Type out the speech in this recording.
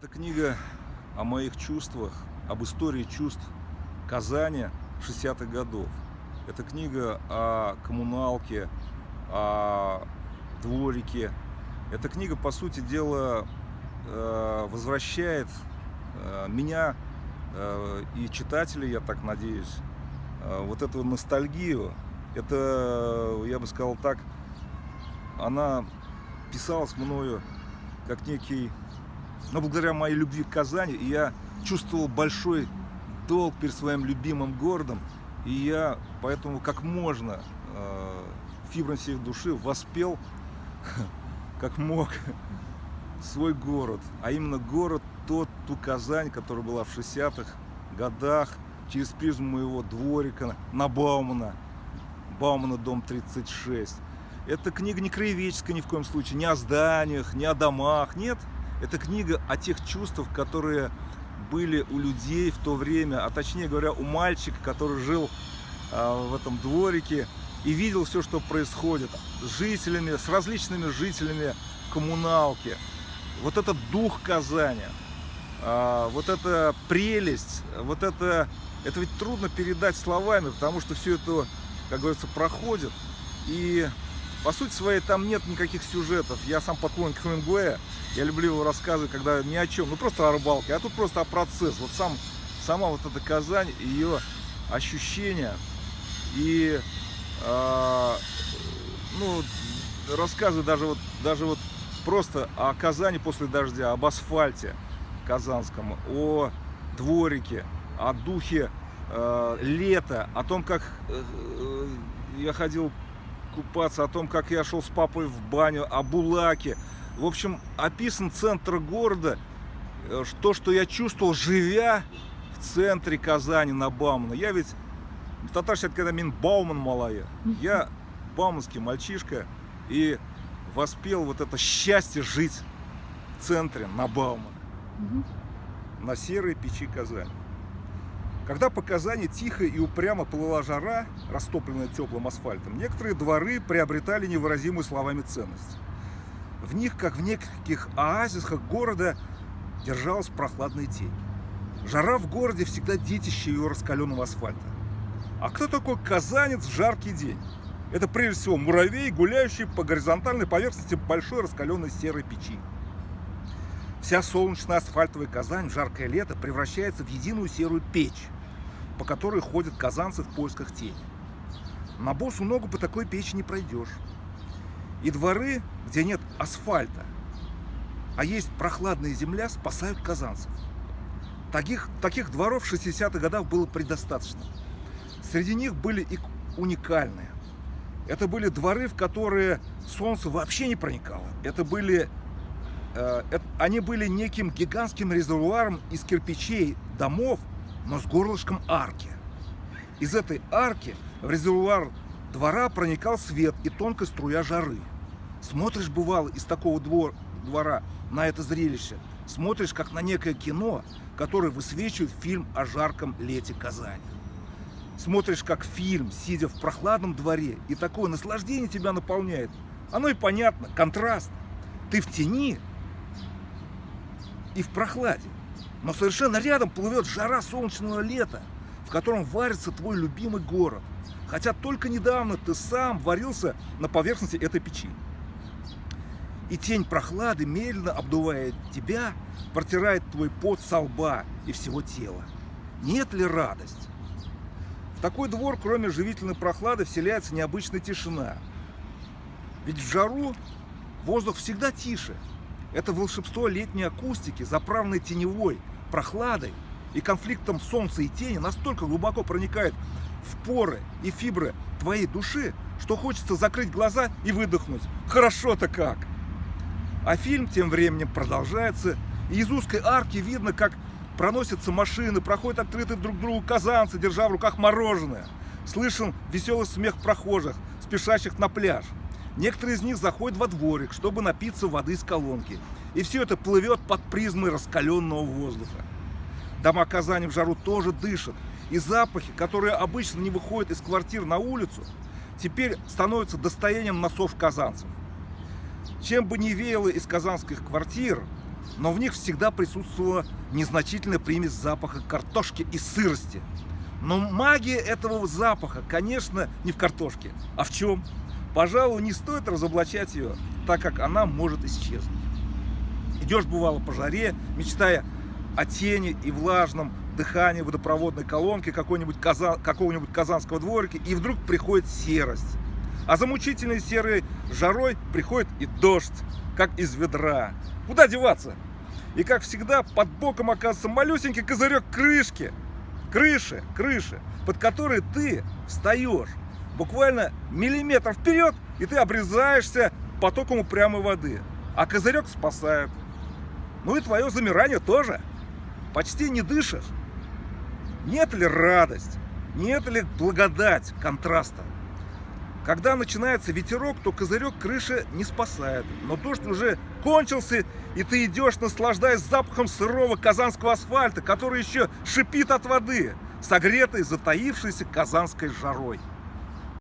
Это книга о моих чувствах, об истории чувств Казани 60-х годов. Это книга о коммуналке, о дворике. Эта книга, по сути дела, возвращает меня и читателей, я так надеюсь, вот эту ностальгию. Это, я бы сказал так, она писалась мною как некий, но благодаря моей любви к Казани, и я чувствовал большой долг перед своим любимым городом, и я поэтому как можно фибрами всей души воспел, как мог, свой город, а именно город, ту Казань, которая была в 60-х годах, через призму моего дворика на Баумана, дом 36. Эта книга не краеведческая ни в коем случае, не о зданиях, не о домах, нет. Это книга о тех чувствах, которые были у людей в то время, а точнее говоря, у мальчика, который жил в этом дворике и видел все, что происходит с жителями, с различными жителями коммуналки. Вот этот дух Казани, вот эта прелесть, вот это ведь трудно передать словами, потому что все это, как говорится, проходит. И по сути своей там нет никаких сюжетов. Я сам поклонник Хемингуэя, я люблю его рассказы, когда ни о чем, ну просто о рыбалке, а тут просто о процессе. Вот сама вот эта Казань, ее ощущения и рассказы даже вот просто о Казани после дождя, об асфальте казанском, о дворике, о духе лета, о том, как я ходил купаться, о том, как я шел с папой в баню, о Булаке. В общем, описан центр города, то, что я чувствовал, живя в центре Казани на Баумана. Я ведь татарский, когда мин Бауман малая, я бауманский мальчишка и воспел вот это счастье жить в центре на Баумана, на серой печи Казани. Когда по Казани тихо и упрямо плыла жара, растопленная теплым асфальтом, некоторые дворы приобретали невыразимую словами ценность. В них, как в неких оазисах города, держалась прохладная тень. Жара в городе всегда детище ее раскаленного асфальта. А кто такой казанец в жаркий день? Это прежде всего муравей, гуляющий по горизонтальной поверхности большой раскаленной серой печи. Вся солнечная асфальтовая Казань в жаркое лето превращается в единую серую печь, по которой ходят казанцы в поисках тени. На босу ногу по такой печи не пройдешь. И дворы, где нет асфальта, а есть прохладная земля, спасают казанцев. Таких дворов в 60-х годах было предостаточно. Среди них были и уникальные. Это были дворы, в которые солнце вообще не проникало. Они были неким гигантским резервуаром из кирпичей домов, но с горлышком арки. Из этой арки в резервуар двора проникал свет и тонкая струя жары. Смотришь, бывало, из такого двора на это зрелище, смотришь, как на некое кино, которое высвечивает фильм о жарком лете Казани. Смотришь, как фильм, сидя в прохладном дворе, и такое наслаждение тебя наполняет. Оно и понятно, контраст. Ты в тени и в прохладе, но совершенно рядом плывет жара солнечного лета, в котором варится твой любимый город, хотя только недавно ты сам варился на поверхности этой печи. И тень прохлады медленно обдувает тебя, протирает твой пот со лба и всего тела. Нет ли радость? В такой двор, кроме живительной прохлады, вселяется необычная тишина. Ведь в жару воздух всегда тише. Это волшебство летней акустики, заправленной теневой прохладой и конфликтом солнца и тени, настолько глубоко проникает в поры и фибры твоей души, что хочется закрыть глаза и выдохнуть. Хорошо-то как! А фильм тем временем продолжается, и из узкой арки видно, как проносятся машины, проходят открытые друг другу казанцы, держа в руках мороженое. Слышен веселый смех прохожих, спешащих на пляж. Некоторые из них заходят во дворик, чтобы напиться воды из колонки. И все это плывет под призмой раскаленного воздуха. Дома Казани в жару тоже дышат. И запахи, которые обычно не выходят из квартир на улицу, теперь становятся достоянием носов казанцев. Чем бы ни веяло из казанских квартир, но в них всегда присутствовала незначительная примесь запаха картошки и сырости. Но магия этого запаха, конечно, не в картошке. А в чем? Пожалуй, не стоит разоблачать ее, так как она может исчезнуть. Идешь, бывало, по жаре, мечтая о тени и влажном дыхании водопроводной колонки какого-нибудь казанского дворика, и вдруг приходит серость. А за мучительной серой жарой приходит и дождь, как из ведра. Куда деваться? И, как всегда, под боком оказывается малюсенький козырек крыши, под которой ты встаешь буквально миллиметр вперед, и ты обрезаешься потоком упрямой воды. А козырек спасает. Ну и твое замирание тоже. Почти не дышишь. Нет ли радость? Нет ли благодать контраста? Когда начинается ветерок, то козырек крыши не спасает. Но дождь уже кончился, и ты идешь, наслаждаясь запахом сырого казанского асфальта, который еще шипит от воды, согретой, затаившейся казанской жарой.